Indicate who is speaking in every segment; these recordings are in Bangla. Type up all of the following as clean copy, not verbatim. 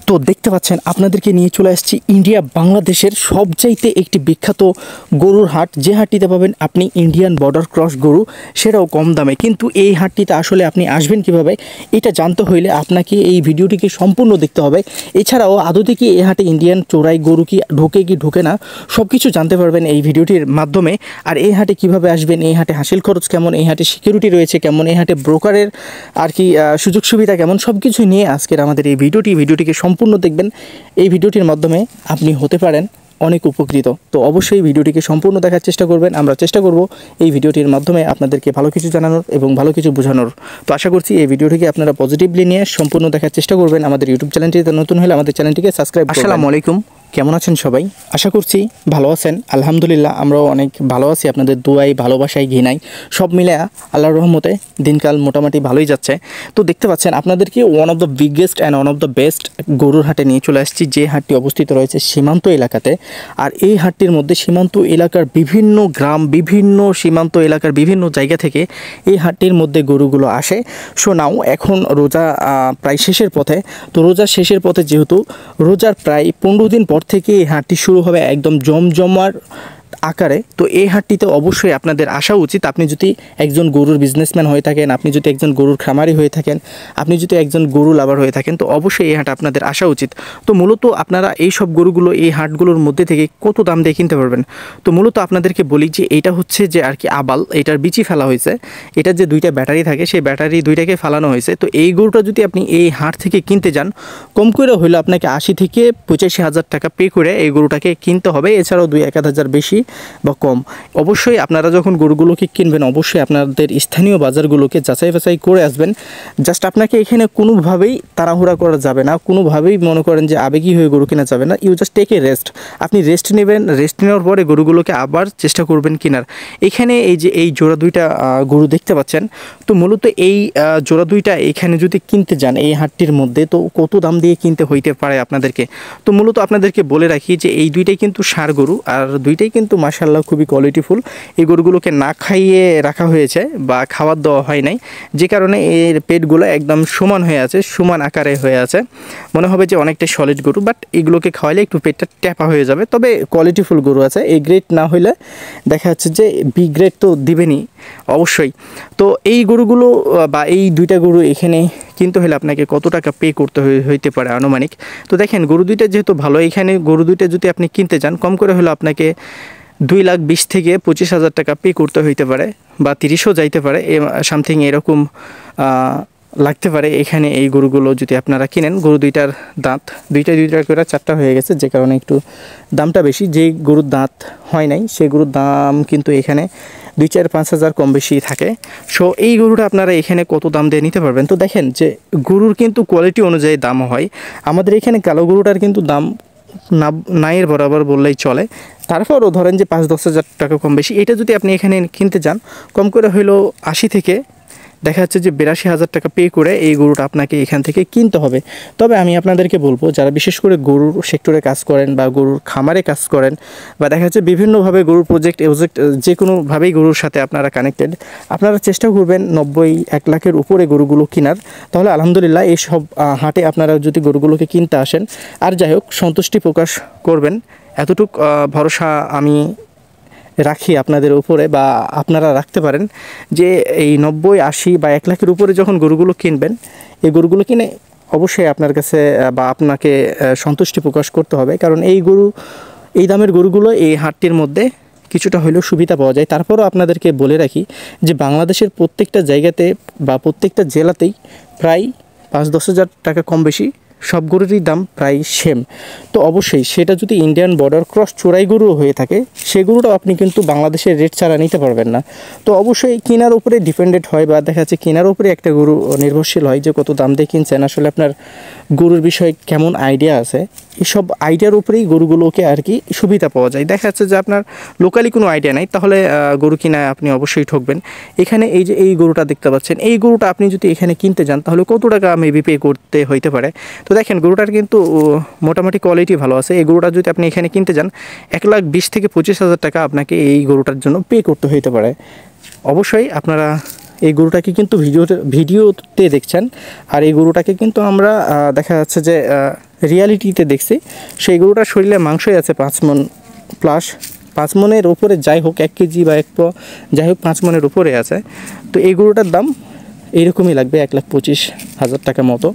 Speaker 1: তো দেখতে পাচ্ছেন আপনাদেরকে নিয়ে চলে আসছি ইন্ডিয়া বাংলাদেশের সবচাইতে একটি বিখ্যাত গরুর হাট, যে হাটটিতে পাবেন আপনি ইন্ডিয়ান বর্ডার ক্রস গরু, সেটাও কম দামে। কিন্তু এই হাটটিতে আসলে আপনি আসবেন কিভাবে এটা জানতে হইলে আপনাকে এই ভিডিওটিকে সম্পূর্ণ দেখতে হবে। এছাড়াও আদতে কি এই হাটে ইন্ডিয়ান চোরাই গরু কি ঢোকে না সব কিছু জানতে পারবেন এই ভিডিওটির মাধ্যমে। আর এই হাটে কিভাবে আসবেন, এই হাটে হাসিল খরচ কেমন, এই হাটে সিকিউরিটি রয়েছে কেমন, এই হাটে ব্রোকারের আর কি সুযোগ সুবিধা কেমন, সব কিছু নিয়ে আজকের আমাদের এই ভিডিওটিকে সম্পূর্ণ দেখবেন। এই ভিডিওটির মাধ্যমে আপনি হতে পারেন অনেক উপকৃত। তো অবশ্যই ভিডিওটিকে সম্পূর্ণ দেখার চেষ্টা করবেন। আমরা চেষ্টা করব এই ভিডিওটির মাধ্যমে আপনাদেরকে ভালো কিছু জানানোর এবং ভালো কিছু বোঝানোর। তো আশা করছি এই ভিডিওটিকে আপনারা পজিটিভলি নিয়ে সম্পূর্ণ দেখার চেষ্টা করবেন। আমাদের ইউটিউব চ্যানেলটিতে নতুন হলে আমাদের চ্যানেলটিকে সাবস্ক্রাইব করবেন। আসসালামু আলাইকুম, কেমন আছেন সবাই? আশা করছি ভালো আছেন। আলহামদুলিল্লাহ আমরাও অনেক ভালো আছি। আপনাদের দোয়াই, ভালোবাসায়, ঘৃণায় সব মিলে আল্লাহর রহমতে দিনকাল মোটামুটি ভালোই যাচ্ছে। তো দেখতে পাচ্ছেন আপনাদেরকে one of the biggest and one of the best গরুর হাটে নিয়ে চলে আসছি, যে হাটটি অবস্থিত রয়েছে সীমান্ত এলাকাতে। আর এই হাটটির মধ্যে সীমান্ত এলাকার বিভিন্ন গ্রাম, বিভিন্ন সীমান্ত এলাকার বিভিন্ন জায়গা থেকে এই হাটটির মধ্যে গরুগুলো আসে। সো নাও এখন রোজা প্রায় শেষের পথে। তো রোজা শেষের পথে যেহেতু রোজার প্রায় 15 দিন পর থেকে এই হাটটি শুরু হবে একদম জমজমার আকারে। তো এই হাটটিতে অবশ্যই আপনাদের আসা উচিত। আপনি যদি একজন গরুর বিজনেসম্যান হয়ে থাকেন, আপনি যদি একজন গরুর খামারি হয়ে থাকেন, আপনি যদি একজন গরু লাভার হয়ে থাকেন, তো অবশ্যই এই হাট আপনাদের আসা উচিত। তো মূলত আপনারা এই সব গরুগুলো এই হাটগুলোর মধ্যে থেকে কত দাম দিয়ে কিনতে পারবেন। তো মূলত আপনাদেরকে বলি যে এটা হচ্ছে যে আর কি আবাল, এটার বিচি ফেলা হয়েছে। এটার যে দুইটা ব্যাটারি থাকে সেই ব্যাটারি দুইটাকে ফেলানো হয়েছে। তো এই গরুটা যদি আপনি এই হাট থেকে কিনতে যান, কম করে হইলে আপনাকে 80 থেকে 85 হাজার টাকা পে করে এই গরুটাকে কিনতে হবে। এছাড়াও 2-1 হাজার বেশি বা কম। অবশ্যই আপনারা যখন গরুগুলোকে কিনবেন অবশ্যই আপনাদের স্থানীয় বাজারগুলোকে যাচাই বাছাই করে আসবেন। জাস্ট আপনাকে এখানে কোনোভাবেই তাড়াহুড়া করা যাবে না, কোনোভাবেই মনে করেন যে আবেগী হয়ে গরু কেনা যাবে না। You just take a rest. আপনি রেস্ট নেবেন, রেস্ট নেওয়ার পরে গরুগুলোকে আবার চেষ্টা করবেন কেনার। এখানে এই যে এই জোড়া দুইটা গরু দেখতে পাচ্ছেন, তো মূলত এই জোড়া দুইটা এখানে যদি কিনতে যান এই হাটটির মধ্যে, তো কত দাম দিয়ে কিনতে হইতে পারে আপনাদেরকে। তো মূলত আপনাদেরকে বলে রাখি যে এই দুইটাই কিন্তু ষাঁড় গরু, আর দুইটাই কিন্তু মাশাআল্লাহ খুবই কোয়ালিটিফুল। এই গরুগুলোকে না খাইয়ে রাখা হয়েছে বা খাবার দেওয়া হয় নাই, যে কারণে এর পেটগুলো একদম সমান হয়ে আছে, সমান আকারে হয়ে আছে। মনে হবে যে অনেকটা সলিড গরু, বাট এগুলোকে খাওয়ালে একটু পেটটা ট্যাপা হয়ে যাবে। তবে কোয়ালিটিফুল গরু আছে। এই গ্রেড না হইলে দেখা যাচ্ছে যে বি গ্রেড তো দিবেনই অবশ্যই। তো এই গরুগুলো বা এই দুইটা গরু এখানে কিনতে হলে আপনাকে কত টাকা পে করতে হইতে পারে আনুমানিক। তো দেখেন গরু দুইটা যেহেতু ভালো, এখানে গরু দুইটা যদি আপনি কিনতে যান কম করে হলে আপনাকে 2,20,000 থেকে 25,000 টাকা পে করতে হইতে পারে, বা 30ও যাইতে পারে, সামথিং এরকম লাগতে পারে এখানে এই গরুগুলো যদি আপনারা কিনেন। গরু দুইটার দাঁত দুইটা করে 4টা হয়ে গেছে, যে কারণে একটু দামটা বেশি। যেই গরুর দাঁত হয় নাই সেই গরুর দাম কিন্তু এখানে 2-4-5 হাজার কম বেশি থাকে। সো এই গরুটা আপনারা এখানে কত দাম দিয়ে নিতে পারবেন। তো দেখেন যে গরুর কিন্তু কোয়ালিটি অনুযায়ী দাম হয়। আমাদের এখানে কালো গরুটার কিন্তু দাম নাইয়ের বরাবর বললেই চলে। তারপরও ধরেন যে 5-10 হাজার টাকা কম বেশি। এটা যদি আপনি এখানে কিনতে যান কম করে হইলেও 80 থেকে দেখা যাচ্ছে যে 82 হাজার টাকা পে করে এই গরুটা আপনাকে এখান থেকে কিনতে হবে। তবে আমি আপনাদেরকে বলবো যারা বিশেষ করে গরুর সেক্টরে কাজ করেন বা গরুর খামারে কাজ করেন, বা দেখা যাচ্ছে বিভিন্নভাবে গরুর প্রজেক্ট যে কোনোভাবেই গরুর সাথে আপনারা কানেক্টেড, আপনারা চেষ্টা করবেন 90-1 লাখের উপরে গরুগুলো কেনার। তাহলে আলহামদুলিল্লাহ এই সব হাটে আপনারা যদি গরুগুলোকে কিনতে আসেন, আর যাই হোক সন্তুষ্টি প্রকাশ করবেন, এতটুক ভরসা আমি রাখি আপনাদের উপরে, বা আপনারা রাখতে পারেন যে এই 90-80 বা 1 লাখের উপরে যখন গরুগুলো কিনবেন, এই গরুগুলো কিনে অবশ্যই আপনার কাছে বা আপনাকে সন্তুষ্টি প্রকাশ করতে হবে। কারণ এই দামের গরুগুলো এই হাটটির মধ্যে কিছুটা হলেও সুবিধা পাওয়া যায়। তারপরও আপনাদেরকে বলে রাখি যে বাংলাদেশের প্রত্যেকটা জায়গাতে বা প্রত্যেকটা জেলাতেই প্রায় 5-10 হাজার টাকা কম বেশি সব গরুরই দাম প্রায় সেম। তো অবশ্যই সেটা যদি ইন্ডিয়ান বর্ডার ক্রস চোরাই গরু হয়ে থাকে, সেই গরুটাও আপনি কিন্তু বাংলাদেশের রেট ছাড়া নিতে পারবেন না। তো অবশ্যই কেনার উপরে ডিপেন্ডেন্ট হয়, বা দেখা যাচ্ছে কেনার উপরে একটা গরু নির্ভরশীল হয় যে কত দাম দিয়ে কিনছেন, আসলে আপনার গরুর বিষয়ে কেমন আইডিয়া আছে। এইসব আইডিয়ার উপরেই গরুগুলোকে আর কি সুবিধা পাওয়া যায়। দেখা যাচ্ছে যে আপনার লোকালি কোনো আইডিয়া নাই, তাহলে গরু কিনায় আপনি অবশ্যই ঠকবেন। এখানে এই যে এই গরুটা দেখতে পাচ্ছেন, এই গরুটা আপনি যদি এখানে কিনতে যান তাহলে কত টাকা মেবি পে করতে হইতে পারে। তো দেখেন গরুটার কিন্তু মোটামুটি কোয়ালিটি ভালো আছে। এই গরুটা যদি আপনি এখানে কিনতে যান 1,20,000 থেকে 25,000 টাকা আপনাকে এই গরুটার জন্য পে করতে হইতে পারে। অবশ্যই আপনারা এই গরুটাকে কিন্তু ভিডিওতে দেখছেন, আর এই গরুটাকে কিন্তু আমরা দেখা যাচ্ছে যে রিয়ালিটিতে দেখছি, সেই গরুটার শরীরে মাংসই আছে 5 মণ প্লাস, 5 মণের উপরে, যাই হোক 1 কেজি বা 1 প, যাই হোক 5 মণের উপরে আছে। তো এই গরুটার দাম এইরকমই লাগবে 1,25,000 টাকা মতো,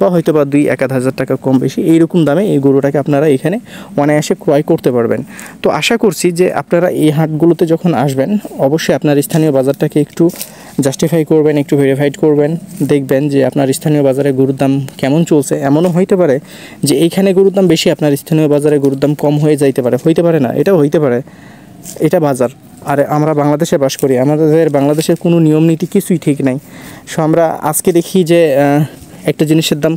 Speaker 1: বা হয়তো বা 2-1,000 টাকা কম বেশি এইরকম দামে এই গরুটাকে আপনারা এখানে অনায়াসে ক্রয় করতে পারবেন। তো আশা করছি যে আপনারা এই হাটগুলোতে যখন আসবেন অবশ্যই আপনার স্থানীয় বাজারটাকে একটু জাস্টিফাই করবেন, একটু ভেরিফাইড করবেন, দেখবেন যে আপনার স্থানীয় বাজারে গরুর দাম কেমন চলছে। এমনও হইতে পারে যে এইখানে গরুর দাম বেশি, আপনার স্থানীয় বাজারে গরুর দাম কম হয়ে যাইতে পারে, হইতে পারে না, এটাও হইতে পারে, এটা বাজার। আর আমরা বাংলাদেশে বাস করি, আমাদের বাংলাদেশের কোনো নিয়ম নীতি কিছুই ঠিক নাই। সো আমরা আজকে দেখি যে একটা জিনিসের দাম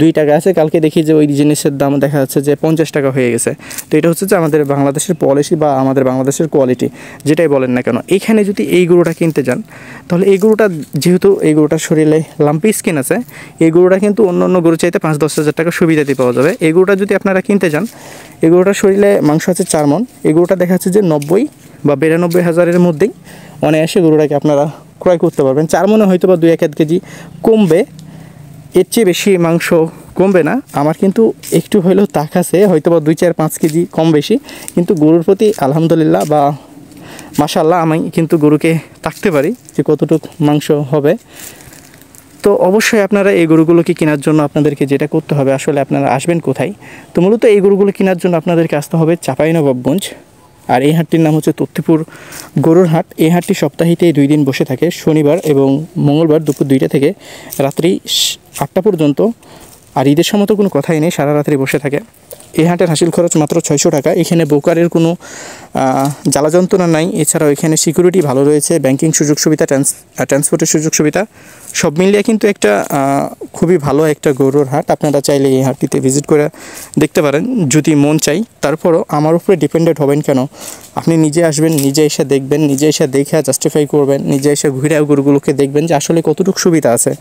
Speaker 1: 2 টাকা আছে, কালকে দেখি যে ওই জিনিসের দাম দেখা যাচ্ছে যে 50 টাকা হয়ে গেছে। তো এটা হচ্ছে যে আমাদের বাংলাদেশের পলিসি বা আমাদের বাংলাদেশের কোয়ালিটি, যেটাই বলেন না কেন। এখানে যদি এই গরুটা কিনতে যান তাহলে এই গরুটা, যেহেতু এই গরুটার শরীরে লাম্পি স্কিন আছে, এই গরুটা কিন্তু অন্য অন্য গরু চাইতে 5-10 হাজার টাকা সুবিধাতে পাওয়া যাবে। এই গরুটা যদি আপনারা কিনতে যান, এই গরুটার শরীরে মাংস আছে 4 মণ, এই গরুটা দেখা যাচ্ছে যে 90 বা 92 হাজারের মধ্যেই অনায়াসে গরুটাকে আপনারা ক্রয় করতে পারবেন। 4 মণে হয়তো বা 2-1 কেজি কমবে, এর চেয়ে বেশি মাংস কমবে না। আমার কিন্তু একটু হলেও তাক আছে, হয়তো বা 2-4-5 কেজি কম বেশি, কিন্তু গরুর প্রতি আলহামদুলিল্লাহ বা মাশাআল্লাহ আমি কিন্তু গরুকে তাকতে পারি যে কতটুকু মাংস হবে। তো অবশ্যই আপনারা এই গরুগুলোকে কেনার জন্য আপনাদেরকে যেটা করতে হবে, আসলে আপনারা আসবেন কোথায়? তো মূলত এই গরুগুলো কেনার জন্য আপনাদেরকে আসতে হবে চাঁপাইনবাবগঞ্জ। আর এই হাটটির নাম হচ্ছে তথ্যপুর গরুর হাট। এই হাটটি সপ্তাহিতে 2 দিন বসে থাকে, শনিবার এবং মঙ্গলবার দুপুর 2টা থেকে রাত্রি 8টা পর্যন্ত। আর ঈদের সময় তো কোনো কথাই নেই, সারা রাত্রি বসে থাকে। এই হাটের হাসিল খরচ মাত্র 600 টাকা। এখানে ব্রোকারের কোনো জ্বালা যন্ত্রণা নাই। এছাড়াও এখানে সিকিউরিটি ভালো রয়েছে, ব্যাংকিং সুযোগ সুবিধা, ট্রান্সপোর্টের সুযোগ সুবিধা সব মিলিয়ে কিন্তু একটা খুবই ভালো একটা গরুর হাট। আপনারা চাইলে এই হাটটিতে ভিজিট করে দেখতে পারেন যদি মন চাই। তারপরও আমার উপরে ডিপেন্ডেন্ট হবেন কেন, আপনি নিজে আসবেন, নিজে এসে দেখবেন, নিজে এসে দেখে জাস্টিফাই করবেন, নিজে এসে ঘুরে গরুগুলোকে দেখবেন যে আসলে কতটুকু সুবিধা আছে,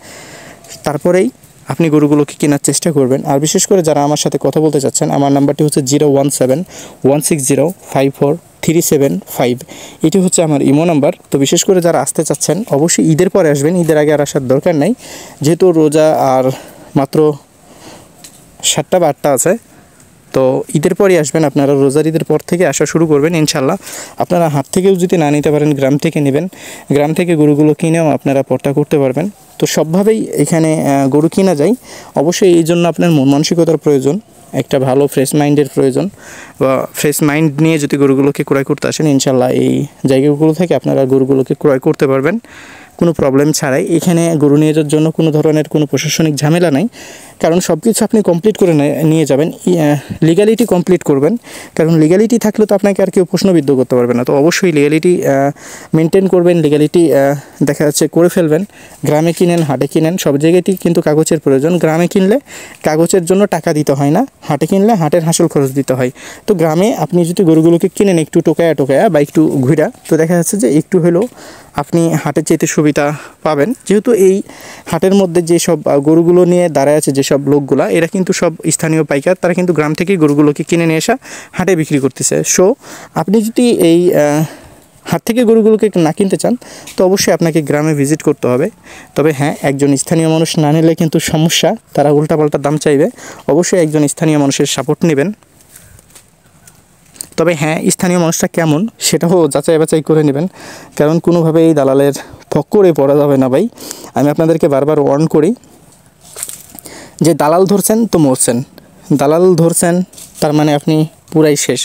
Speaker 1: তারপরেই আপনি গরুগুলোকে কেনার চেষ্টা করবেন। আর বিশেষ করে যারা আমার সাথে কথা বলতে চাচ্ছেন, আমার নাম্বারটি হচ্ছে 017-160-54375। এটি হচ্ছে আমার ইমো নাম্বার। তো বিশেষ করে যারা আসতে চাচ্ছেন অবশ্যই ঈদের পরে আসবেন, ঈদের আগে আর আসার দরকার নাই, যেহেতু রোজা আর মাত্র 7টা বা 8টা আছে। তো ঈদের পরই আসবেন, আপনারা রোজার ঈদের পর থেকে আসা শুরু করবেন ইনশাল্লাহ। আপনারা হাট থেকেও যদি না নিতে পারেন, গ্রাম থেকে নেবেন, গ্রাম থেকে গরুগুলো কিনেও আপনারা পর্তা করতে পারবেন। তো সবভাবেই এখানে গরু কিনা যায়। অবশ্যই এই জন্য আপনার মন মানসিকতার প্রয়োজন, একটা ভালো ফ্রেশ মাইন্ডের প্রয়োজন, বা ফ্রেশ মাইন্ড নিয়ে যদি গরুগুলোকে ক্রয় করতে আসেন ইনশাল্লাহ এই জায়গাগুলো থেকে আপনারা গরুগুলোকে ক্রয় করতে পারবেন কোনো প্রবলেম ছাড়াই। এখানে গরু নিয়ে যাওয়ার জন্য কোনো ধরনের কোনো প্রশাসনিক ঝামেলা নাই, কারণ সব কিছু আপনি কমপ্লিট করে নিয়ে যাবেন, লিগ্যালিটি কমপ্লিট করবেন। কারণ লিগ্যালিটি থাকলে তো আপনাকে আর কেউ প্রশ্নবিদ্ধ করতে পারবে না। তো অবশ্যই লিগ্যালিটি মেনটেন করবেন, লিগ্যালিটি দেখা যাচ্ছে করে ফেলবেন। গ্রামে কিনেন, হাটে কিনেন, সব জায়গাতেই কিন্তু কাগজের প্রয়োজন। গ্রামে কিনলে কাগজের জন্য টাকা দিতে হয় না, হাটে কিনলে হাটের হাসিল খরচ দিতে হয়। তো গ্রামে আপনি যদি গরুগুলোকে কিনেন একটু টোকায়া বা একটু ঘুরা, তো দেখা যাচ্ছে যে একটু হলেও আপনি হাটের চাইতে সুবিধা পাবেন। যেহেতু এই হাটের মধ্যে যেসব গরুগুলো নিয়ে দাঁড়ায় আছে যেসব লোকগুলা, এরা কিন্তু সব স্থানীয় পাইকার, তারা কিন্তু গ্রাম থেকেই গরুগুলোকে কিনে নিয়ে আসা হাটে বিক্রি করতেছে। সো আপনি যদি এই হাট থেকে গরুগুলোকে না কিনতে চান তো অবশ্যই আপনাকে গ্রামে ভিজিট করতে হবে। তবে হ্যাঁ, একজন স্থানীয় মানুষ না নিলে কিন্তু সমস্যা, তারা উল্টাপাল্টা দাম চাইবে। অবশ্যই একজন স্থানীয় মানুষের সাপোর্ট নেবেন। তবে হ্যাঁ, স্থানীয় মানুষটা কেমন সেটাও যাচাই বাছাই করে নেবেন, কারণ কোনোভাবেই এই দালালের ফক্করে পড়া যাবে না ভাই। আমি আপনাদেরকে বারবার ওয়ার্ন করি যে দালাল ধরছেন তো মরছেন, দালাল ধরছেন তার মানে আপনি পুরাই শেষ,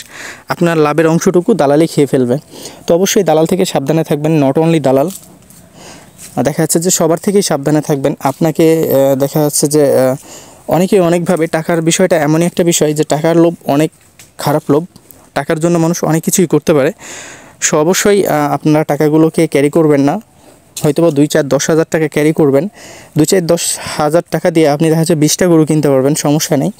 Speaker 1: আপনার লাভের অংশটুকু দালালই খেয়ে ফেলবে। তো অবশ্যই দালাল থেকে সাবধানে থাকবেন। নট অনলি দালাল, দেখা যাচ্ছে যে সবার থেকেই সাবধানে থাকবেন। আপনাকে দেখা যাচ্ছে যে অনেকেই অনেকভাবে, টাকার বিষয়টা এমনই একটা বিষয় যে টাকার লোভ অনেক খারাপ লোভ, টাকার জন্য মানুষ অনেক কিছুই করতে পারে। সো অবশ্যই আপনারা টাকাগুলোকে ক্যারি করবেন না, হয়তো বা 2-4-10 হাজার টাকা ক্যারি করবেন। 2-4-10 হাজার টাকা দিয়ে আপনি দেখা যাচ্ছে 20টা গরু কিনতে পারবেন, সমস্যা নেই।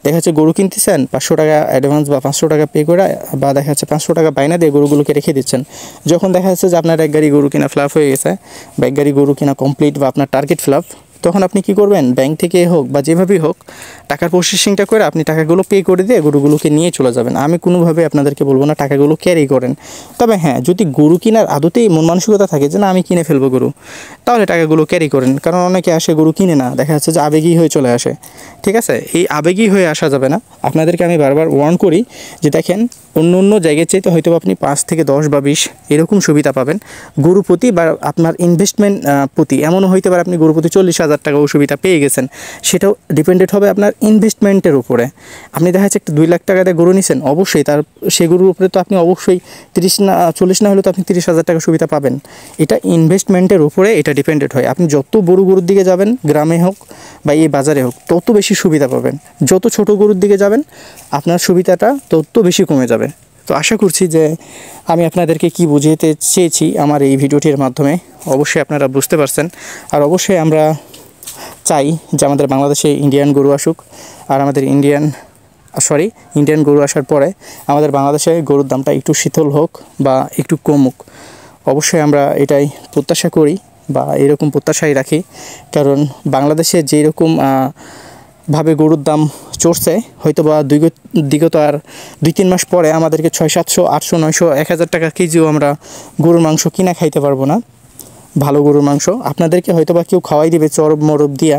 Speaker 1: দেখা যাচ্ছে গরু কিনতেছেন 500 টাকা অ্যাডভান্স বা 500 টাকা পে করে, বা দেখা যাচ্ছে 500 টাকা বায়না দিয়ে গরুগুলোকে রেখে দিচ্ছেন। যখন দেখা যাচ্ছে যে আপনার এক গাড়ি গরু কিনা ফ্লাপ হয়ে গেছে, বা এক গাড়ি গরু কিনা কমপ্লিট, বা আপনার টার্গেট ফ্লাপ, তখন আপনি কি করবেন, ব্যাংক থেকে হোক বা যেভাবেই হোক টাকার প্রসেসিংটা করে আপনি টাকাগুলো পে করে দিয়ে গরুগুলোকে নিয়ে চলে যাবেন। আমি কোনোভাবে আপনাদেরকে বলবো না টাকাগুলো ক্যারি করেন। তবে হ্যাঁ, যদি গরু কেনার আদতেই মন মানসিকতা থাকে যে না আমি কিনে ফেলবো গরু, তাহলে টাকাগুলো ক্যারি করেন। কারণ অনেকে আসে গরু কিনে না, দেখা যাচ্ছে যে আবেগী হয়ে চলে আসে। ঠিক আছে, এই আবেগী হয়ে আসা যাবে না। আপনাদেরকে আমি বারবার ওয়ার্ন করি যে দেখেন, অন্য জায়গায় চাইতে হয়তো আপনি 5 থেকে 10 বা 20 এরকম সুবিধা পাবেন গরু প্রতি, বা আপনার ইনভেস্টমেন্ট প্রতি। এমনও হইতে পারে আপনি গরু প্রতি 40,000 টাকাও সুবিধা পেয়ে গেছেন, সেটাও ডিপেন্ডেড হবে আপনার ইনভেস্টমেন্টের উপরে। আপনি দেখা যাচ্ছে একটা 2 লাখ টাকা দিয়ে গরু নিছেন, অবশ্যই সে গরুর উপরে তো আপনি অবশ্যই 40 না হলে তো আপনি 30,000 টাকা সুবিধা পাবেন। এটা ইনভেস্টমেন্টের উপরে এটা ডিপেন্ডেড হয়। আপনি যত বড় গরুর দিকে যাবেন, গ্রামে হোক বা এই বাজারে হোক, তত বেশি সুবিধা পাবেন। যত ছোট গরুর দিকে যাবেন আপনার সুবিধাটা তত বেশি কমে যাবে। তো আশা করছি যে আমি আপনাদেরকে কি বুঝাতে চেয়েছি আমার এই ভিডিওটির মাধ্যমে অবশ্যই আপনারা বুঝতে পারছেন। আর অবশ্যই আমরা চাই যে আমাদের বাংলাদেশে ইন্ডিয়ান গরু আসুক, আর আমাদের ইন্ডিয়ান গরু আসার পরে আমাদের বাংলাদেশে গরুর দামটা একটু শীতল হোক বা একটু কমুক। অবশ্যই আমরা এটাই প্রত্যাশা করি বা এরকম প্রত্যাশাই রাখি। কারণ বাংলাদেশে যেই রকম ভাবে গরুর দাম চড়ছে, হয়তো বা বিগত আর 2-3 মাস পরে আমাদেরকে 600, 700, 800, 900, 1000 টাকা কেজিও আমরা গরুর মাংস কিনা খাইতে পারবো না। ভালো গরুর মাংস আপনাদেরকে হয়তো বা কেউ খাওয়াই দিবে চরব মরব দিয়া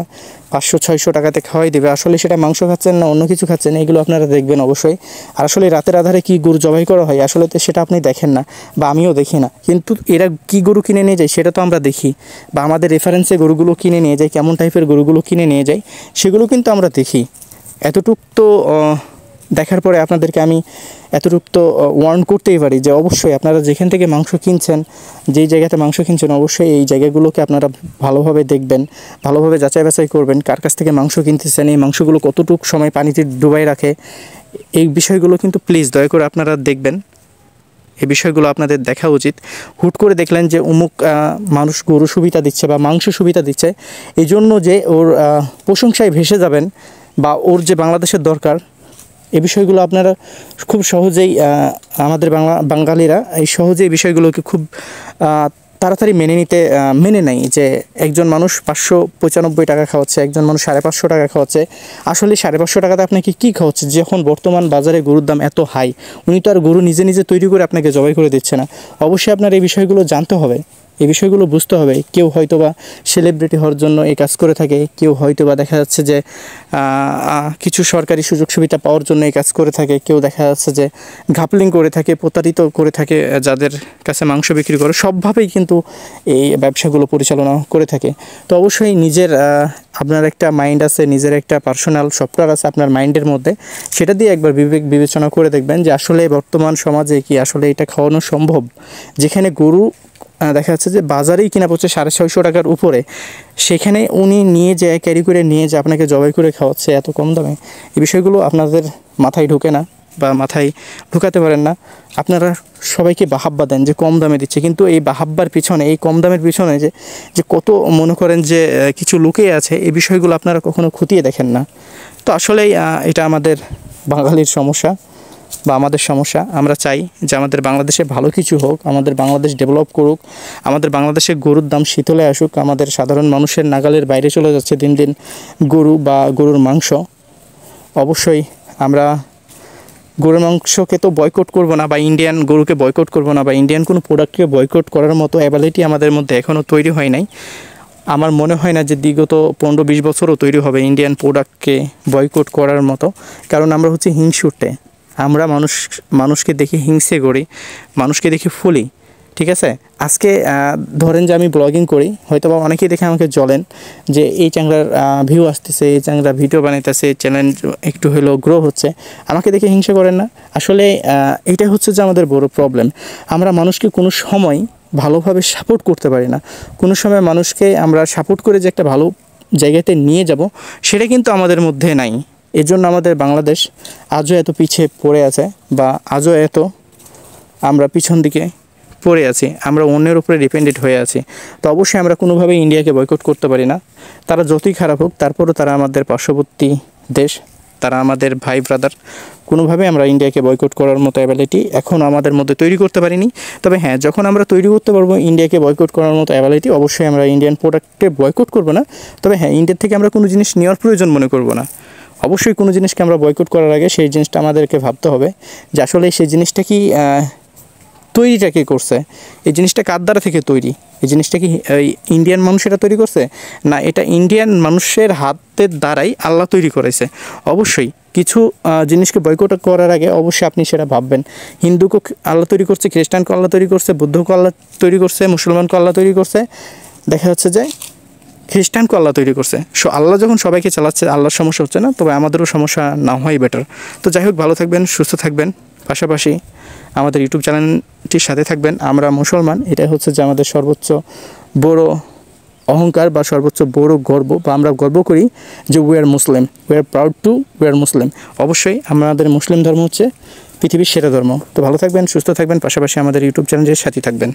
Speaker 1: 500-600 টাকাতে খাওয়াই দেবে, আসলে সেটা মাংস খাচ্ছেন না অন্য কিছু খাচ্ছেন, এগুলো আপনারা দেখবেন অবশ্যই। আর আসলে রাতের আধারে কি গরু জবাই করা হয় আসলে তো সেটা আপনি দেখেন না বা আমিও দেখি না, কিন্তু এরা কি গরু কিনে নিয়ে যায় সেটা তো আমরা দেখি, বা আমাদের রেফারেন্সে গরুগুলো কিনে নিয়ে যায়, কেমন টাইপের গরুগুলো কিনে নিয়ে যায় সেগুলো কিন্তু আমরা দেখি। এতটুক তো দেখার পরে আপনাদেরকে আমি এতটুকু তো ওয়ার্ন করতেই পারি যে অবশ্যই আপনারা যেখান থেকে মাংস কিনছেন, যেই জায়গাতে মাংস কিনছেন, অবশ্যই এই জায়গাগুলোকে আপনারা ভালোভাবে দেখবেন, ভালোভাবে যাচাই বাছাই করবেন কার কাছ থেকে মাংস কিনতেছেন, এই মাংসগুলো কতটুকু সময় পানিতে ডুবাই রাখে, এই বিষয়গুলো কিন্তু প্লিজ দয়া করে আপনারা দেখবেন। এই বিষয়গুলো আপনাদের দেখা উচিত। হুট করে দেখলেন যে অমুক মানুষ গরু সুবিধা দিচ্ছে বা মাংস সুবিধা দিচ্ছে, এই জন্য যে ওর প্রশংসায় ভেসে যাবেন বা ওর যে বাংলাদেশের দরকার, এই বিষয়গুলো আপনারা খুব সহজেই আমাদের বাঙালিরা এই সহজেই বিষয়গুলোকে খুব তাড়াতাড়ি মেনে নেয় যে একজন মানুষ 595 টাকা খাওয়াচ্ছে, একজন মানুষ 550 টাকা খাওয়াচ্ছে। আসলে 550 টাকাতে আপনাকে কী খাওয়াচ্ছে, যখন বর্তমান বাজারে গরুর দাম এত হাই, উনি তো আর গরু নিজে নিজে তৈরি করে আপনাকে জবাই করে দিচ্ছে না। অবশ্যই আপনার এই বিষয়গুলো জানতে হবে, এই বিষয়গুলো বুঝতে হবে। কেউ হয়তো বা সেলিব্রিটি হওয়ার জন্য এই কাজ করে থাকে, কেউ হয়তো বা দেখা যাচ্ছে যে কিছু সরকারি সুযোগ সুবিধা পাওয়ার জন্য এই কাজ করে থাকে, কেউ দেখা যাচ্ছে যে ঘাপলিং করে থাকে, প্রতারিত করে থাকে যাদের কাছে মাংস বিক্রি করে। সবভাবেই কিন্তু এই ব্যবসাগুলো পরিচালনা করে থাকে। তো অবশ্যই আপনার একটা মাইন্ড আছে, নিজের একটা পার্সোনাল সফটওয়্যার আছে আপনার মাইন্ডের মধ্যে, সেটা দিয়ে একবার বিবেচনা করে দেখবেন যে আসলে বর্তমান সমাজে কি আসলে এটা খাওয়ানো সম্ভব, যেখানে গরু দেখা যাচ্ছে যে বাজারেই কিনা পড়ছে 650 টাকার উপরে, সেখানে উনি ক্যারি করে নিয়ে যে আপনাকে জবাই করে খাওয়াচ্ছে এত কম দামে। এই বিষয়গুলো আপনাদের মাথায় ঢোকে না বা মাথায় ঢুকাতে পারেন না। আপনারা সবাইকে বাহাব্বা দেন যে কম দামে দিচ্ছে, কিন্তু এই বাহাব্বার পিছনে, এই কম দামের পিছনে যে কত মনে করেন যে কিছু লুকিয়ে আছে, এই বিষয়গুলো আপনারা কখনো খতিয়ে দেখেন না। তো আসলেই এটা আমাদের বাঙালির সমস্যা বা আমাদের সমস্যা। আমরা চাই যে আমাদের বাংলাদেশে ভালো কিছু হোক, আমাদের বাংলাদেশ ডেভেলপ করুক, আমাদের বাংলাদেশে গরুর দাম শীতলে আসুক। আমাদের সাধারণ মানুষের নাগালের বাইরে চলে যাচ্ছে দিন দিন গরু বা গরুর মাংস। অবশ্যই আমরা গরুর মাংসকে তো বয়কট করব না, বা ইন্ডিয়ান গরুকে বয়কট করব না, বা ইন্ডিয়ান কোনো প্রোডাক্টকে বয়কট করার মতো অ্যাবিলিটি আমাদের মধ্যে এখনও তৈরি হয় নাই। আমার মনে হয় না যে বিগত 15-20 বছরও তৈরি হবে ইন্ডিয়ান প্রোডাক্টকে বয়কট করার মতো। কারণ আমরা হচ্ছে হিংসুটে, আমরা মানুষকে দেখে হিংসে করি, মানুষকে দেখে ফুলি। ঠিক আছে, আজকে ধরেন যে আমি ব্লগিং করি, হয়তো বা অনেকেই দেখে আমাকে জ্বলেন যে এই চ্যাংড়ার ভিউ আসতেছে, এই চ্যাংড়া ভিডিও বানাইতেছে, চ্যানেল একটু হলেও গ্রো হচ্ছে, আমাকে দেখে হিংসা করেন না। আসলে এইটা হচ্ছে যে আমাদের বড় প্রবলেম। আমরা মানুষকে কোনো সময় ভালোভাবে সাপোর্ট করতে পারি না। কোনো সময় মানুষকে আমরা সাপোর্ট করে যে একটা ভালো জায়গাতে নিয়ে যাব, সেটা কিন্তু আমাদের মধ্যে নাই। এজন্য আমাদের বাংলাদেশ আজও এত পিছিয়ে পড়ে আছে, বা আজও এত আমরা পিছন দিকে পড়ে আছি, আমরা অন্যের উপরে ডিপেন্ডেন্ট হয়ে আছি। তো অবশ্যই আমরা কোনোভাবেই ইন্ডিয়াকে বয়কট করতে পারি না। তারা যতই খারাপ হোক, তারপরও তারা আমাদের পার্শ্ববর্তী দেশ, তারা আমাদের ভাই ব্রাদার। কোনোভাবে আমরা ইন্ডিয়াকে বয়কট করার মতো অ্যাবিলিটি এখনও আমাদের মধ্যে তৈরি করতে পারিনি। তবে হ্যাঁ, যখন আমরা তৈরি করতে পারবো ইন্ডিয়াকে বয়কট করার মতো অ্যাবিলিটি, অবশ্যই আমরা ইন্ডিয়ান প্রোডাক্টে বয়কট করব না। তবে হ্যাঁ, ইন্ডিয়া থেকে আমরা কোনো জিনিস নেওয়ার প্রয়োজন মনে করব না। অবশ্যই কোনো জিনিসকে আমরা বয়কট করার আগে সেই জিনিসটা আমাদেরকে ভাবতে হবে যে আসলে সেই জিনিসটা কি তৈরিটা কে করছে, এই জিনিসটা কার দ্বারা থেকে তৈরি, এই জিনিসটা কি ইন্ডিয়ান মানুষেরা তৈরি করছে, না এটা ইন্ডিয়ান মানুষের হাতের দ্বারাই আল্লাহ তৈরি করেছে। অবশ্যই কিছু জিনিসকে বয়কট করার আগে অবশ্যই আপনি সেটা ভাববেন, হিন্দুকে আল্লাহ তৈরি করছে, খ্রিস্টানকে আল্লাহ তৈরি করছে, বৌদ্ধকে আল্লাহ তৈরি করছে, মুসলমানকে আল্লাহ তৈরি করছে, দেখা যাচ্ছে যে খ্রিস্টানকে আল্লাহ তৈরি করছে। সো আল্লাহ যখন সবাইকে চালাচ্ছে, আল্লাহর সমস্যা হচ্ছে না, তবে আমাদেরও সমস্যা না হওয়াই বেটার। তো যাই হোক, ভালো থাকবেন, সুস্থ থাকবেন, পাশাপাশি আমাদের ইউটিউব চ্যানেলটির সাথে থাকবেন। আমরা মুসলমান, এটাই হচ্ছে যে আমাদের সর্বোচ্চ বড় অহংকার বা সর্বোচ্চ বড় গর্ব, বা আমরা গর্ব করি যে we are Muslim, we are proud to we are Muslim. অবশ্যই আমাদের মুসলিম ধর্ম হচ্ছে পৃথিবীর সেরা ধর্ম। তো ভালো থাকবেন, সুস্থ থাকবেন, পাশাপাশি আমাদের ইউটিউব চ্যানেলের সাথে থাকবেন।